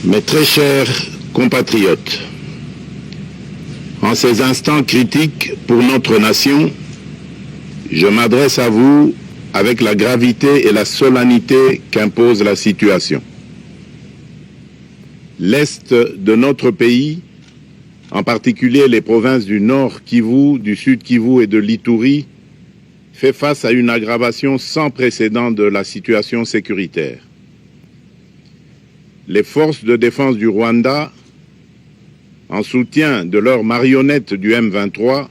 Mes très chers compatriotes, en ces instants critiques pour notre nation, je m'adresse à vous avec la gravité et la solennité qu'impose la situation. L'Est de notre pays, en particulier les provinces du Nord Kivu, du Sud Kivu et de l'Ituri, fait face à une aggravation sans précédent de la situation sécuritaire. Les forces de défense du Rwanda, en soutien de leurs marionnettes du M23,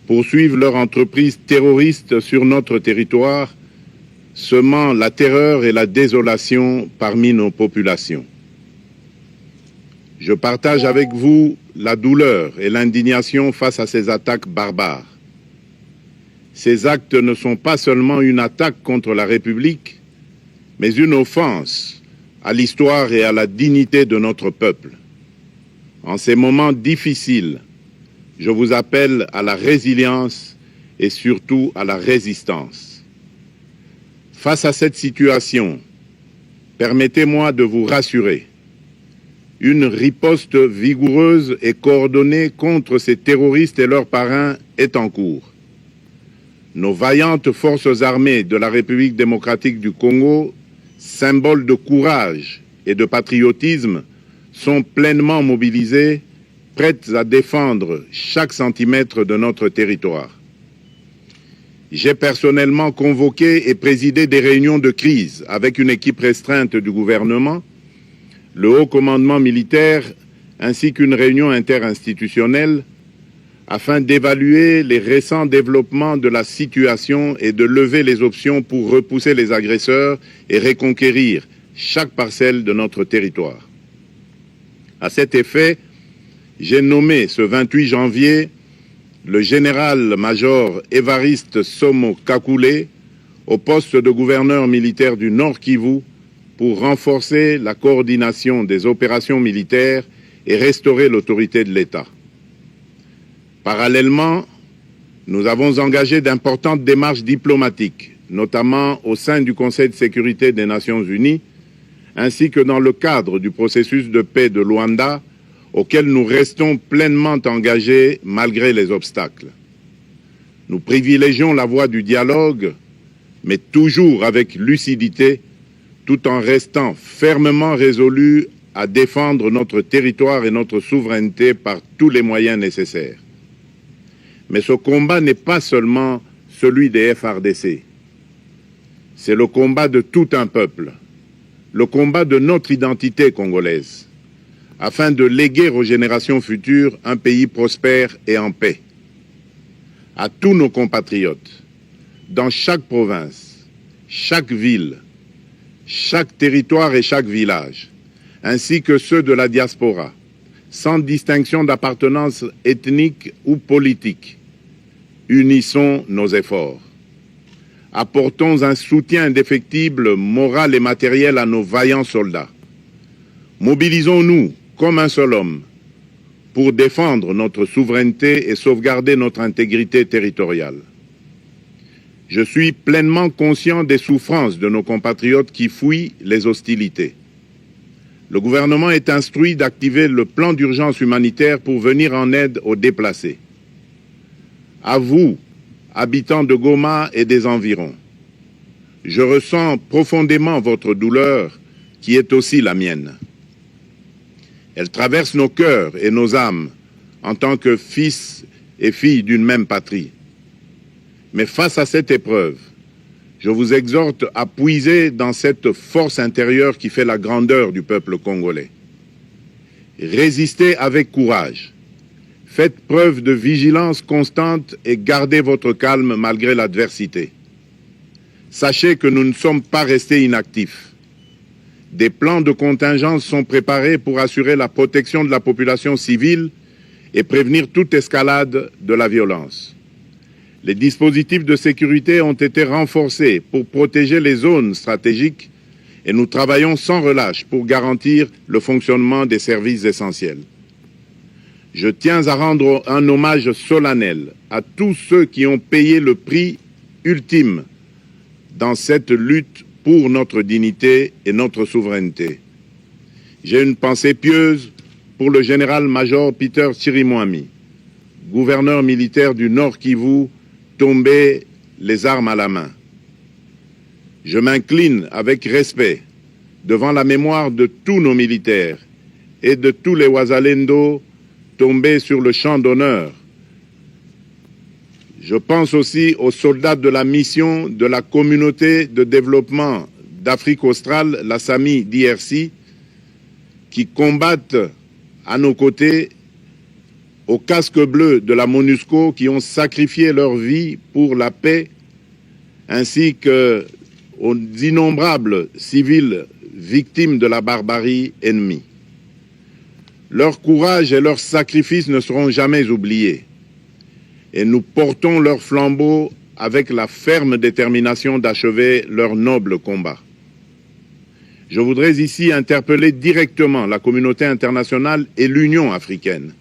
poursuivent leur entreprise terroriste sur notre territoire, semant la terreur et la désolation parmi nos populations. Je partage avec vous la douleur et l'indignation face à ces attaques barbares. Ces actes ne sont pas seulement une attaque contre la République, mais une offense à l'histoire et à la dignité de notre peuple. En ces moments difficiles, je vous appelle à la résilience et surtout à la résistance. Face à cette situation, permettez-moi de vous rassurer. Une riposte vigoureuse et coordonnée contre ces terroristes et leurs parrains est en cours. Nos vaillantes forces armées de la République démocratique du Congo, symboles de courage et de patriotisme, sont pleinement mobilisées, prêtes à défendre chaque centimètre de notre territoire. J'ai personnellement convoqué et présidé des réunions de crise avec une équipe restreinte du gouvernement, le haut commandement militaire ainsi qu'une réunion interinstitutionnelle afin d'évaluer les récents développements de la situation et de lever les options pour repousser les agresseurs et reconquérir chaque parcelle de notre territoire. À cet effet, j'ai nommé ce 28 janvier le général-major Évariste Somo Kakule au poste de gouverneur militaire du Nord Kivu pour renforcer la coordination des opérations militaires et restaurer l'autorité de l'État. Parallèlement, nous avons engagé d'importantes démarches diplomatiques, notamment au sein du Conseil de sécurité des Nations Unies, ainsi que dans le cadre du processus de paix de Luanda, auquel nous restons pleinement engagés malgré les obstacles. Nous privilégions la voie du dialogue, mais toujours avec lucidité, tout en restant fermement résolus à défendre notre territoire et notre souveraineté par tous les moyens nécessaires. Mais ce combat n'est pas seulement celui des FARDC. C'est le combat de tout un peuple, le combat de notre identité congolaise, afin de léguer aux générations futures un pays prospère et en paix. À tous nos compatriotes, dans chaque province, chaque ville, chaque territoire et chaque village, ainsi que ceux de la diaspora, sans distinction d'appartenance ethnique ou politique. Unissons nos efforts. Apportons un soutien indéfectible, moral et matériel à nos vaillants soldats. Mobilisons-nous comme un seul homme pour défendre notre souveraineté et sauvegarder notre intégrité territoriale. Je suis pleinement conscient des souffrances de nos compatriotes qui fuient les hostilités. Le gouvernement est instruit d'activer le plan d'urgence humanitaire pour venir en aide aux déplacés. À vous, habitants de Goma et des environs, je ressens profondément votre douleur qui est aussi la mienne. Elle traverse nos cœurs et nos âmes en tant que fils et filles d'une même patrie. Mais face à cette épreuve, je vous exhorte à puiser dans cette force intérieure qui fait la grandeur du peuple congolais. Résistez avec courage. Faites preuve de vigilance constante et gardez votre calme malgré l'adversité. Sachez que nous ne sommes pas restés inactifs. Des plans de contingence sont préparés pour assurer la protection de la population civile et prévenir toute escalade de la violence. Les dispositifs de sécurité ont été renforcés pour protéger les zones stratégiques et nous travaillons sans relâche pour garantir le fonctionnement des services essentiels. Je tiens à rendre un hommage solennel à tous ceux qui ont payé le prix ultime dans cette lutte pour notre dignité et notre souveraineté. J'ai une pensée pieuse pour le général-major Peter Chirimwami, gouverneur militaire du Nord Kivu, tombé les armes à la main. Je m'incline avec respect devant la mémoire de tous nos militaires et de tous les Wazalendo tombés sur le champ d'honneur. Je pense aussi aux soldats de la mission de la communauté de développement d'Afrique australe, la SAMI DRC, qui combattent à nos côtés aux casques bleus de la MONUSCO, qui ont sacrifié leur vie pour la paix, ainsi qu'aux innombrables civils victimes de la barbarie ennemie. Leur courage et leur sacrifice ne seront jamais oubliés. Et nous portons leur flambeau avec la ferme détermination d'achever leur noble combat. Je voudrais ici interpeller directement la communauté internationale et l'Union africaine.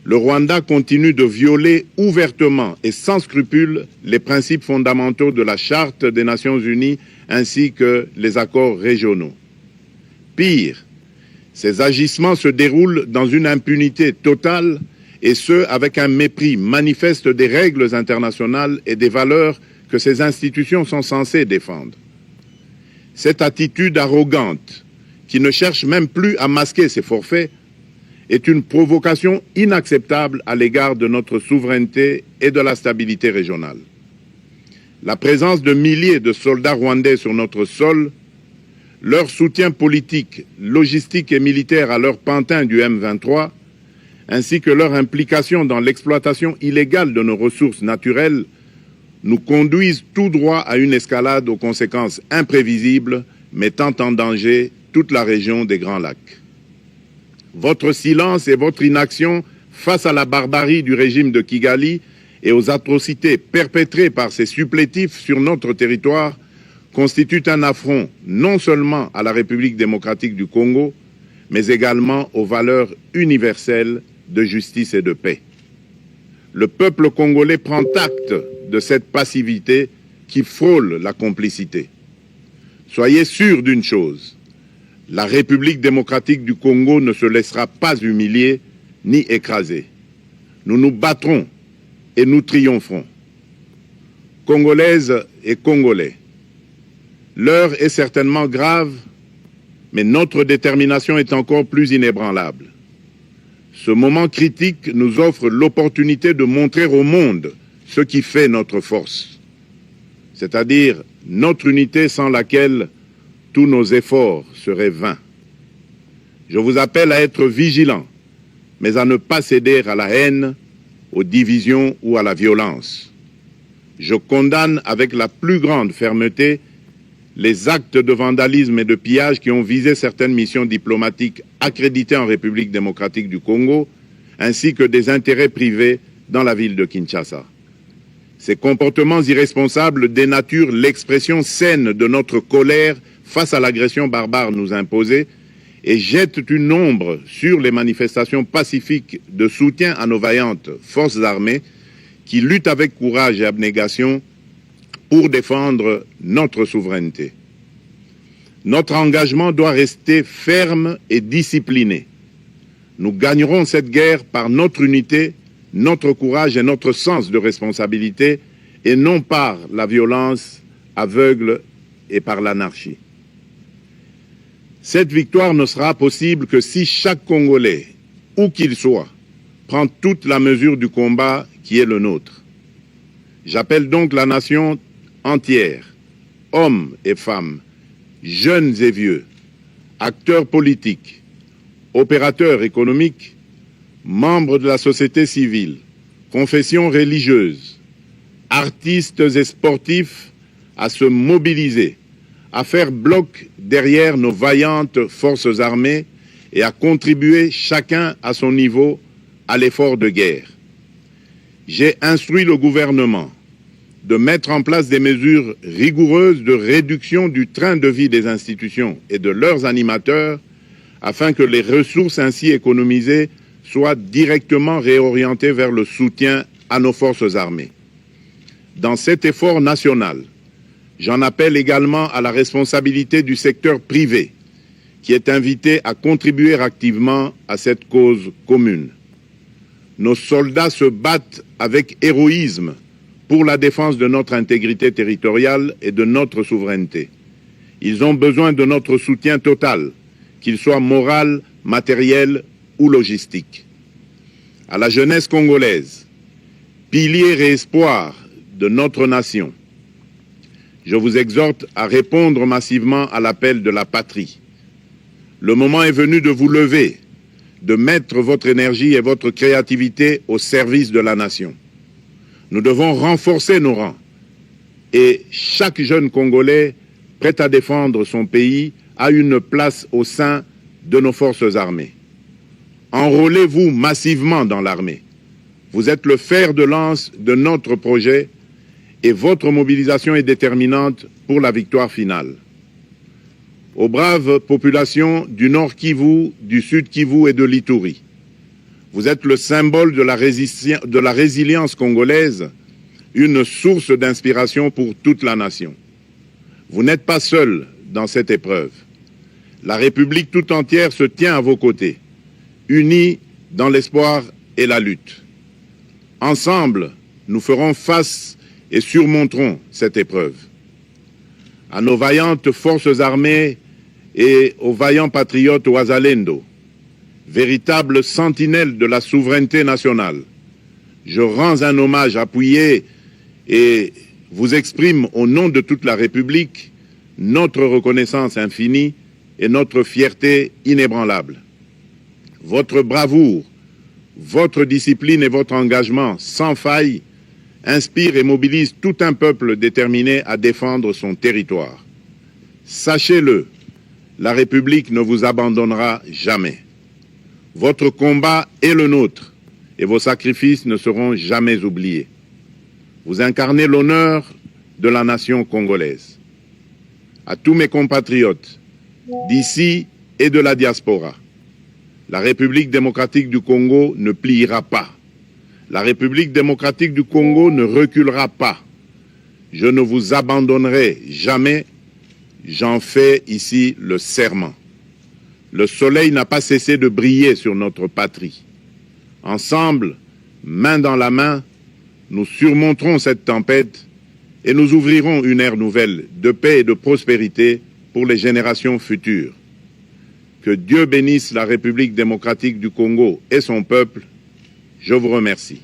Le Rwanda continue de violer ouvertement et sans scrupule les principes fondamentaux de la Charte des Nations Unies ainsi que les accords régionaux. Pire, ces agissements se déroulent dans une impunité totale et ce, avec un mépris manifeste des règles internationales et des valeurs que ces institutions sont censées défendre. Cette attitude arrogante, qui ne cherche même plus à masquer ses forfaits, est une provocation inacceptable à l'égard de notre souveraineté et de la stabilité régionale. La présence de milliers de soldats rwandais sur notre sol, leur soutien politique, logistique et militaire à leur pantin du M23, ainsi que leur implication dans l'exploitation illégale de nos ressources naturelles, nous conduisent tout droit à une escalade aux conséquences imprévisibles, mettant en danger toute la région des Grands Lacs. Votre silence et votre inaction face à la barbarie du régime de Kigali et aux atrocités perpétrées par ses supplétifs sur notre territoire constituent un affront non seulement à la République démocratique du Congo, mais également aux valeurs universelles de justice et de paix. Le peuple congolais prend acte de cette passivité qui frôle la complicité. Soyez sûrs d'une chose, la République démocratique du Congo ne se laissera pas humilier ni écraser. Nous nous battrons et nous triompherons. Congolaises et Congolais, l'heure est certainement grave, mais notre détermination est encore plus inébranlable. Ce moment critique nous offre l'opportunité de montrer au monde ce qui fait notre force, c'est-à-dire notre unité sans laquelle tous nos efforts seraient vains. Je vous appelle à être vigilants, mais à ne pas céder à la haine, aux divisions ou à la violence. Je condamne avec la plus grande fermeté les actes de vandalisme et de pillage qui ont visé certaines missions diplomatiques accréditées en République démocratique du Congo, ainsi que des intérêts privés dans la ville de Kinshasa. Ces comportements irresponsables dénaturent l'expression saine de notre colère face à l'agression barbare nous imposée et jettent une ombre sur les manifestations pacifiques de soutien à nos vaillantes forces armées qui luttent avec courage et abnégation pour défendre notre souveraineté. Notre engagement doit rester ferme et discipliné. Nous gagnerons cette guerre par notre unité, notre courage et notre sens de responsabilité, et non par la violence aveugle et par l'anarchie. Cette victoire ne sera possible que si chaque Congolais, où qu'il soit, prend toute la mesure du combat qui est le nôtre. J'appelle donc la nation entière, hommes et femmes, jeunes et vieux, acteurs politiques, opérateurs économiques, membres de la société civile, confessions religieuses, artistes et sportifs à se mobiliser, à faire bloc derrière nos vaillantes forces armées et à contribuer chacun à son niveau à l'effort de guerre. J'ai instruit le gouvernement de mettre en place des mesures rigoureuses de réduction du train de vie des institutions et de leurs animateurs afin que les ressources ainsi économisées soient directement réorientées vers le soutien à nos forces armées. Dans cet effort national, j'en appelle également à la responsabilité du secteur privé qui est invité à contribuer activement à cette cause commune. Nos soldats se battent avec héroïsme pour la défense de notre intégrité territoriale et de notre souveraineté. Ils ont besoin de notre soutien total, qu'il soit moral, matériel ou logistique. À la jeunesse congolaise, pilier et espoir de notre nation, je vous exhorte à répondre massivement à l'appel de la patrie. Le moment est venu de vous lever, de mettre votre énergie et votre créativité au service de la nation. Nous devons renforcer nos rangs et chaque jeune Congolais prêt à défendre son pays a une place au sein de nos forces armées. Enrôlez-vous massivement dans l'armée. Vous êtes le fer de lance de notre projet et votre mobilisation est déterminante pour la victoire finale. Aux braves populations du Nord Kivu, du Sud Kivu et de l'Ituri, vous êtes le symbole de la résilience congolaise, une source d'inspiration pour toute la nation. Vous n'êtes pas seuls dans cette épreuve. La République tout entière se tient à vos côtés, unis dans l'espoir et la lutte. Ensemble, nous ferons face et surmonterons cette épreuve. À nos vaillantes forces armées et aux vaillants patriotes Wazalendo, véritables sentinelles de la souveraineté nationale, je rends un hommage appuyé et vous exprime au nom de toute la République notre reconnaissance infinie et notre fierté inébranlable. Votre bravoure, votre discipline et votre engagement sans faille inspirent et mobilisent tout un peuple déterminé à défendre son territoire. Sachez-le, la République ne vous abandonnera jamais. Votre combat est le nôtre et vos sacrifices ne seront jamais oubliés. Vous incarnez l'honneur de la nation congolaise. À tous mes compatriotes d'ici et de la diaspora, la République démocratique du Congo ne pliera pas. La République démocratique du Congo ne reculera pas. Je ne vous abandonnerai jamais. J'en fais ici le serment. Le soleil n'a pas cessé de briller sur notre patrie. Ensemble, main dans la main, nous surmonterons cette tempête et nous ouvrirons une ère nouvelle de paix et de prospérité pour les générations futures. Que Dieu bénisse la République démocratique du Congo et son peuple. Je vous remercie.